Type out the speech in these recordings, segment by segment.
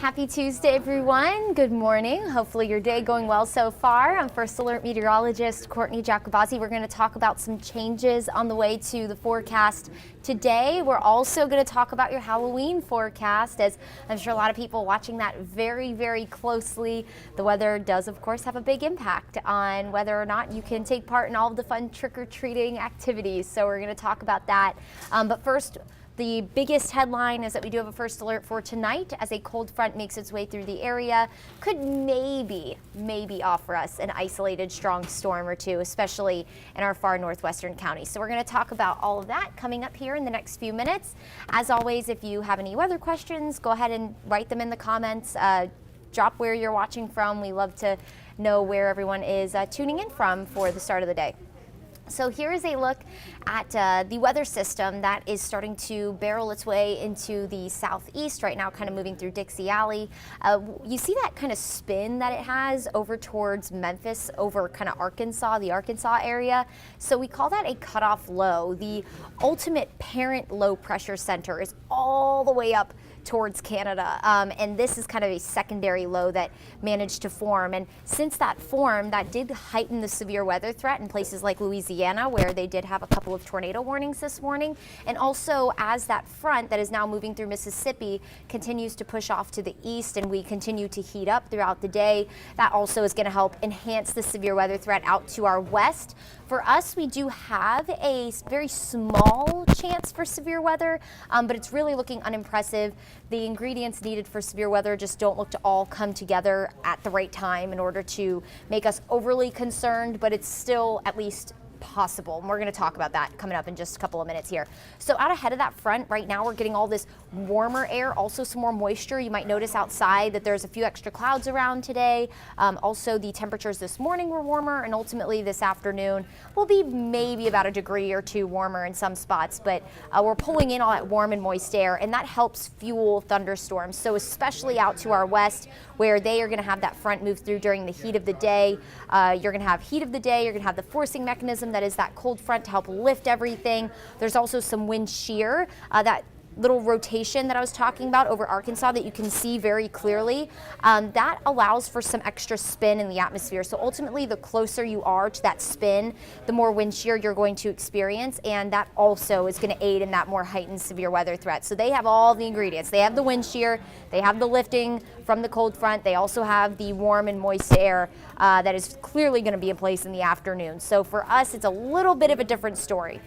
Happy Tuesday, everyone. Good morning. Hopefully your day going well so far. I'm First Alert Meteorologist Courteney Jacobazzi. We're going to talk about some changes on the way to the forecast today. We're also going to talk about your Halloween forecast, as I'm sure a lot of people watching that very, very closely. The weather does, of course, have a big impact on whether or not you can take part in all of the fun trick-or-treating activities. So we're going to talk about that. But first, the biggest headline is that we do have a first alert for tonight as a cold front makes its way through the area. Could maybe offer us an isolated strong storm or two, especially in our far northwestern counties. So we're going to talk about all of that coming up here in the next few minutes. As always, if you have any weather questions, go ahead and write them in the comments. Drop where you're watching from. We love to know where everyone is tuning in from for the start of the day. So here is a look at the weather system that is starting to barrel its way into the southeast right now, kind of moving through Dixie Alley. You see that kind of spin that it has over towards Memphis, over kind of Arkansas, the Arkansas area. So we call that a cutoff low. The ultimate parent low pressure center is all the way up towards Canada, and this is kind of a secondary low that managed to form. And since that formed, that did heighten the severe weather threat in places like Louisiana, where they did have a couple of tornado warnings this morning. And also, as that front that is now moving through Mississippi continues to push off to the east and we continue to heat up throughout the day, that also is going to help enhance the severe weather threat out to our west. For us, we do have a very small chance for severe weather, but it's really looking unimpressive. The ingredients needed for severe weather just don't look to all come together at the right time in order to make us overly concerned, but it's still at least possible. And we're going to talk about that coming up in just a couple of minutes here. So out ahead of that front right now, we're getting all this warmer air, also some more moisture. You might notice outside that there's a few extra clouds around today. Also, the temperatures this morning were warmer, and ultimately this afternoon will be maybe about a degree or two warmer in some spots, but we're pulling in all that warm and moist air, and that helps fuel thunderstorms. So especially out to our west, where they are going to have that front move through during the heat of the day. You're going to have heat of the day, you're going to have the forcing mechanism that is that cold front to help lift everything. There's also some wind shear, that little rotation that I was talking about over Arkansas that you can see very clearly. That allows for some extra spin in the atmosphere. So ultimately, the closer you are to that spin, the more wind shear you're going to experience, and that also is going to aid in that more heightened severe weather threat. So they have all the ingredients. They have the wind shear, they have the lifting from the cold front, they also have the warm and moist air that is clearly going to be in place in the afternoon. So for us, it's a little bit of a different story.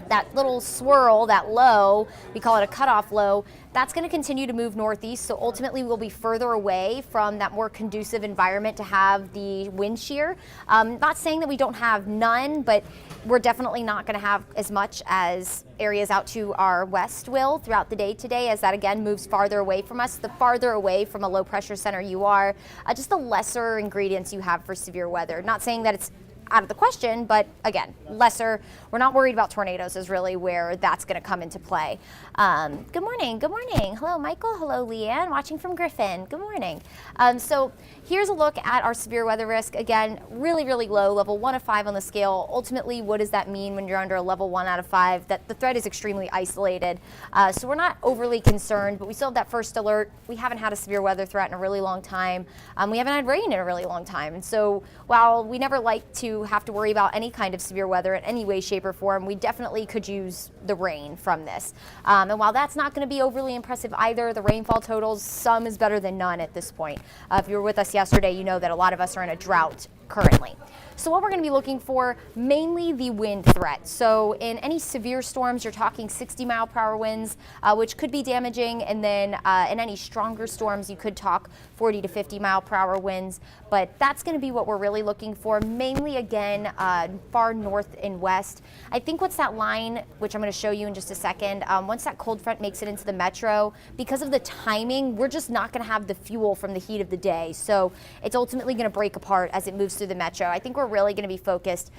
That little swirl, that low, we call it a cutoff low, that's going to continue to move northeast. So ultimately we'll be further away from that more conducive environment to have the wind shear. Not saying that we don't have none, but we're definitely not going to have as much as areas out to our west will throughout the day today, as that again moves farther away from us. The farther away from a low pressure center you are, just the lesser ingredients you have for severe weather. Not saying that it's out of the question, but again, lesser. We're not worried about tornadoes is really where that's going to come into play. Good morning. Good morning. Hello, Michael. Hello, Leanne, watching from Griffin. Good morning. So here's a look at our severe weather risk. Again, really, really low, level 1 of 5 on the scale. Ultimately, what does that mean when you're under a level 1 out of 5? That the threat is extremely isolated. So we're not overly concerned, but we still have that first alert. We haven't had a severe weather threat in a really long time. We haven't had rain in a really long time. And so while we never like to have to worry about any kind of severe weather in any way, shape, or form, we definitely could use the rain from this. And while that's not going to be overly impressive either, the rainfall totals, some is better than none at this point. If you were with us yesterday, you know that a lot of us are in a drought currently. So what we're going to be looking for, mainly the wind threat. So in any severe storms, you're talking 60-mile-per-hour winds, which could be damaging. And then in any stronger storms, you could talk 40 to 50-mile-per-hour winds. But that's going to be what we're really looking for, mainly, again, far north and west. I think what's that line, which I'm going to show you in just a second, once that cold front makes it into the metro, because of the timing, we're just not going to have the fuel from the heat of the day. So it's ultimately going to break apart as it moves through the metro. I think we're really going to be focused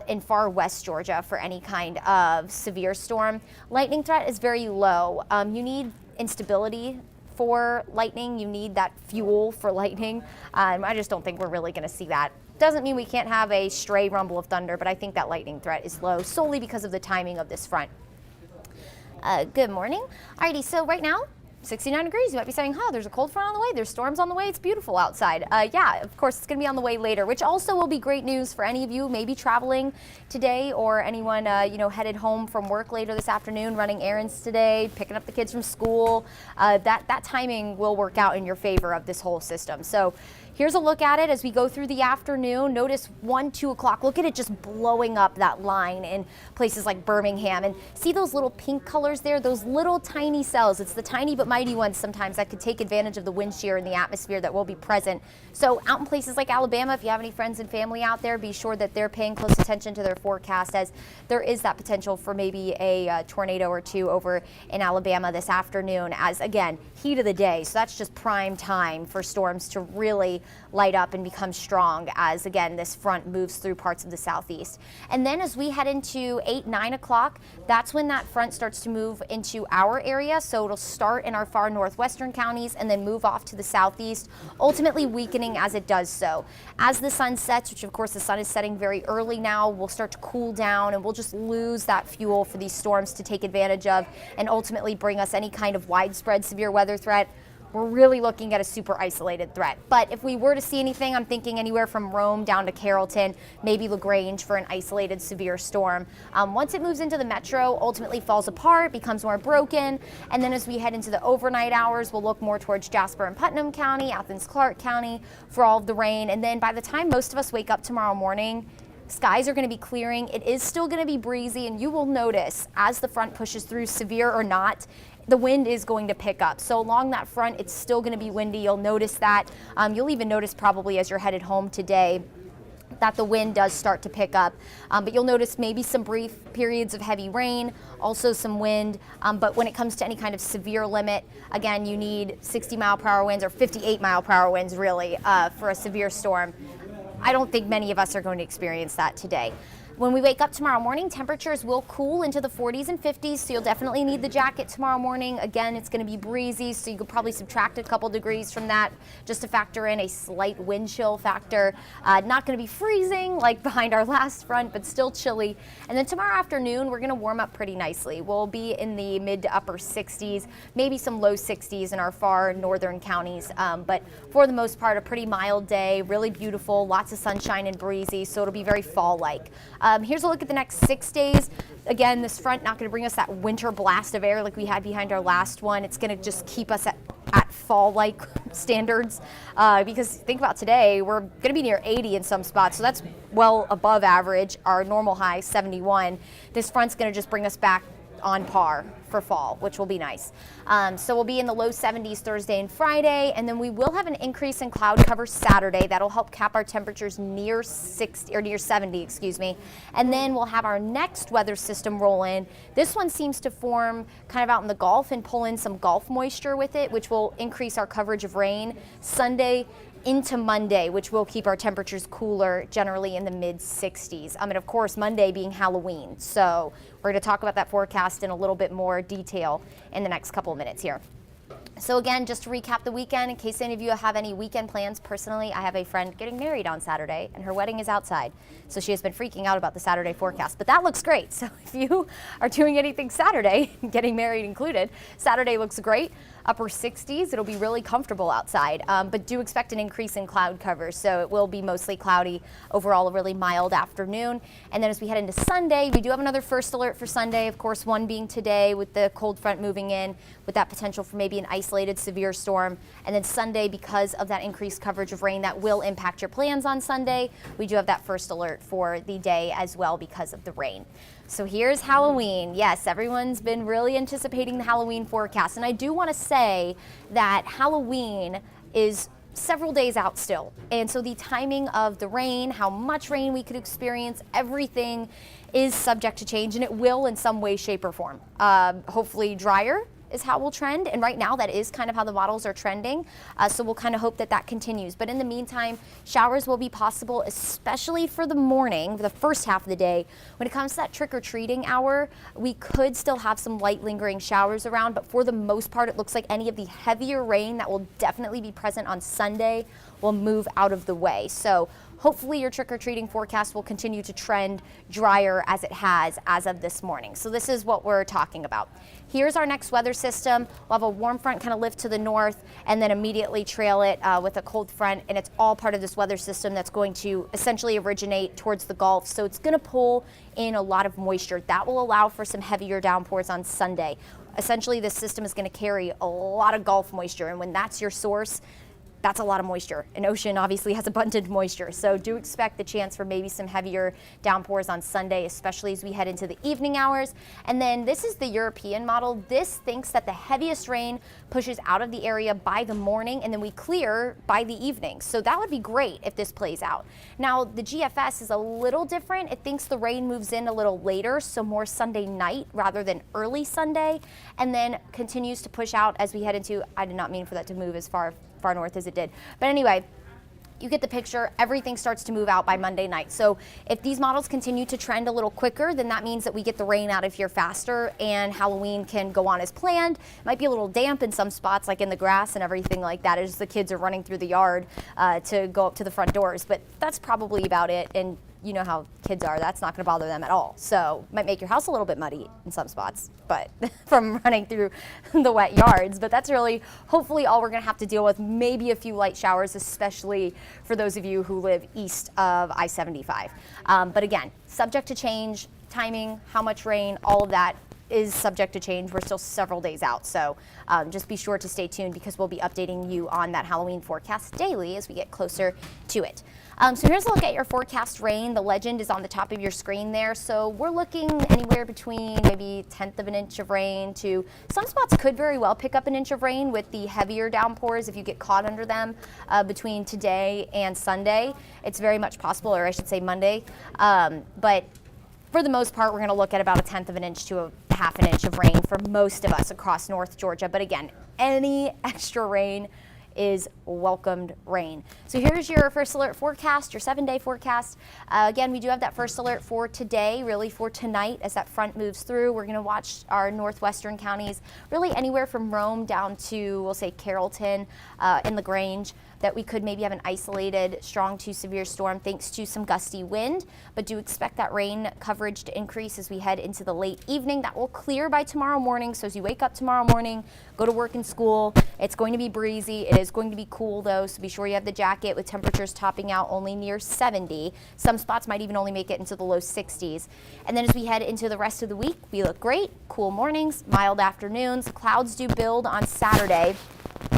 in far west Georgia for any kind of severe storm. Lightning threat is very low. You need instability for lightning. You need that fuel for lightning. I just don't think we're really going to see that. Doesn't mean we can't have a stray rumble of thunder, but I think that lightning threat is low solely because of the timing of this front. Good morning. Alrighty, so right now, 69 degrees. You might be saying, huh, there's a cold front on the way, there's storms on the way, it's beautiful outside. Yeah, of course, it's going to be on the way later, which also will be great news for any of you maybe traveling today, or anyone headed home from work later this afternoon, running errands today, picking up the kids from school. That timing will work out in your favor of this whole system. So here's a look at it as we go through the afternoon. Notice 1, 2 o'clock. Look at it just blowing up that line in places like Birmingham. And see those little pink colors there? Those little tiny cells. It's the tiny but mighty ones sometimes that could take advantage of the wind shear in the atmosphere that will be present. So out in places like Alabama, if you have any friends and family out there, be sure that they're paying close attention to their forecast, as there is that potential for maybe a tornado or two over in Alabama this afternoon, as again, heat of the day. So that's just prime time for storms to really light up and become strong as, again, this front moves through parts of the southeast. And then as we head into 8, 9 o'clock, that's when that front starts to move into our area. So it'll start in our far northwestern counties and then move off to the southeast, ultimately weakening as it does so. As the sun sets, which of course the sun is setting very early now, we'll start to cool down and we'll just lose that fuel for these storms to take advantage of and ultimately bring us any kind of widespread severe weather threat. We're really looking at a super isolated threat. But if we were to see anything, I'm thinking anywhere from Rome down to Carrollton, maybe LaGrange for an isolated severe storm. Once it moves into the metro, ultimately falls apart, becomes more broken. And then as we head into the overnight hours, we'll look more towards Jasper and Putnam County, Athens, Clarke County for all of the rain. And then by the time most of us wake up tomorrow morning, skies are going to be clearing. It is still going to be breezy, and you will notice as the front pushes through, severe or not, the wind is going to pick up. So along that front, it's still going to be windy. You'll notice that. You'll even notice probably as you're headed home today that the wind does start to pick up. But you'll notice maybe some brief periods of heavy rain, also some wind. But when it comes to any kind of severe limit, again, you need 60-mile-per-hour winds or 58-mile-per-hour winds really for a severe storm. I don't think many of us are going to experience that today. When we wake up tomorrow morning, temperatures will cool into the 40s and 50s, so you'll definitely need the jacket tomorrow morning. Again, it's going to be breezy, so you could probably subtract a couple degrees from that just to factor in a slight wind chill factor. Not going to be freezing like behind our last front, but still chilly. And then tomorrow afternoon, we're going to warm up pretty nicely. We'll be in the mid to upper 60s, maybe some low 60s in our far northern counties. But for the most part, a pretty mild day, really beautiful, lots of sunshine and breezy, so it'll be very fall-like. Here's a look at the next 6 days. Again, this front not going to bring us that winter blast of air like we had behind our last one. It's going to just keep us at fall-like standards because think about today, we're going to be near 80 in some spots, so that's well above average. Our normal high, 71. This front's going to just bring us back on par for fall, which will be nice. So we'll be in the low 70s Thursday and Friday, and then we will have an increase in cloud cover Saturday. That'll help cap our temperatures near 60 or near 70, excuse me. And then we'll have our next weather system roll in. This one seems to form kind of out in the Gulf and pull in some Gulf moisture with it, which will increase our coverage of rain Sunday into Monday, which will keep our temperatures cooler, generally in the mid 60s. And of course, Monday being Halloween. So we're going to talk about that forecast in a little bit more detail in the next couple of minutes here. So again, just to recap the weekend, in case any of you have any weekend plans, personally, I have a friend getting married on Saturday, and her wedding is outside. So she has been freaking out about the Saturday forecast, but that looks great. So if you are doing anything Saturday, getting married included, Saturday looks great. Upper 60s, it'll be really comfortable outside, but do expect an increase in cloud cover. So it will be mostly cloudy, overall a really mild afternoon. And then as we head into Sunday, we do have another first alert for Sunday, of course, one being today with the cold front moving in with that potential for maybe an isolated severe storm. And then Sunday, because of that increased coverage of rain that will impact your plans on Sunday, we do have that first alert for the day as well because of the rain. So here's Halloween. Yes, everyone's been really anticipating the Halloween forecast. And I do want to say that Halloween is several days out still. And so the timing of the rain, how much rain we could experience, everything is subject to change, and it will in some way, shape, or form. Hopefully drier is how we'll trend, and right now that is kind of how the models are trending, so we'll kind of hope that that continues. But in the meantime, showers will be possible, especially for the morning, the first half of the day. When it comes to that trick-or-treating hour, we could still have some light lingering showers around, but for the most part, it looks like any of the heavier rain that will definitely be present on Sunday will move out of the way. So hopefully your trick-or-treating forecast will continue to trend drier as it has as of this morning. So this is what we're talking about. Here's our next weather system. We'll have a warm front kind of lift to the north and then immediately trail it with a cold front, and it's all part of this weather system that's going to essentially originate towards the Gulf. So it's going to pull in a lot of moisture. That will allow for some heavier downpours on Sunday. Essentially, this system is going to carry a lot of Gulf moisture, and when that's your source, that's a lot of moisture. An ocean obviously has abundant moisture, so do expect the chance for maybe some heavier downpours on Sunday, especially as we head into the evening hours. And then this is the European model. This thinks that the heaviest rain pushes out of the area by the morning, and then we clear by the evening. So that would be great if this plays out. Now, the GFS is a little different. It thinks the rain moves in a little later, so more Sunday night rather than early Sunday, and then continues to push out as we head into, I did not mean for that to move as far north as it did. But anyway, you get the picture. Everything starts to move out by Monday night. So if these models continue to trend a little quicker, then that means that we get the rain out of here faster and Halloween can go on as planned. It might be a little damp in some spots, like in the grass and everything like that, as the kids are running through the yard to go up to the front doors. But that's probably about it. And you know how kids are, that's not going to bother them at all. So might make your house a little bit muddy in some spots, but from running through the wet yards. But that's really hopefully all we're going to have to deal with. Maybe a few light showers, especially for those of you who live east of I-75. But again, subject to change, timing, how much rain, all of that is subject to change. We're still several days out, so just be sure to stay tuned because we'll be updating you on that Halloween forecast daily as we get closer to it. So here's a look at your forecast rain. The legend is on the top of your screen there. So we're looking anywhere between maybe 1/10 of an inch of rain to some spots could very well pick up an inch of rain with the heavier downpours if you get caught under them between today and Sunday. It's very much possible, or I should say Monday. But for the most part, we're going to look at about 1/10 of an inch to a 1/2 an inch of rain for most of us across North Georgia. But again, any extra rain is welcomed rain. So here's your first alert forecast, your 7-day forecast. Again, we do have that first alert for today, really for tonight as that front moves through. We're going to watch our northwestern counties, really anywhere from Rome down to, we'll say, Carrollton and LaGrange, that we could maybe have an isolated strong to severe storm thanks to some gusty wind, but do expect that rain coverage to increase as we head into the late evening. That will clear by tomorrow morning, so as you wake up tomorrow morning, go to work and school, it's going to be breezy. It is going to be cool though, so be sure you have the jacket with temperatures topping out only near 70. Some spots might even only make it into the low 60s. And then as we head into the rest of the week, we look great. Cool mornings, mild afternoons. Clouds do build on Saturday,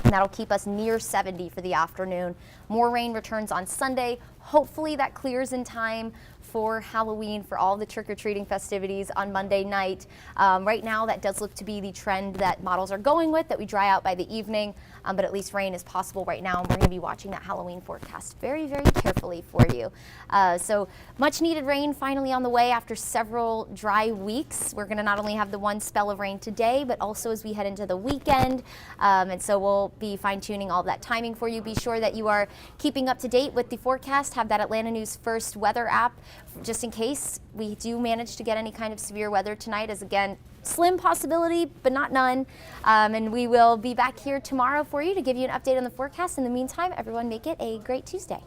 and that'll keep us near 70 for the afternoon. More rain returns on Sunday. Hopefully that clears in time for Halloween, for all the trick-or-treating festivities on Monday night. Right now, that does look to be the trend that models are going with, that we dry out by the evening, but at least rain is possible right now, and we're going to be watching that Halloween forecast very, very carefully for you. So much needed rain finally on the way after several dry weeks. We're going to not only have the one spell of rain today, but also as we head into the weekend, and so we'll be fine-tuning all that timing for you. Be sure that you are keeping up to date with the forecast. Have that Atlanta News First weather app just in case we do manage to get any kind of severe weather tonight, as again, slim possibility, but not none. And we will be back here tomorrow for you to give you an update on the forecast. In the meantime, everyone make it a great Tuesday.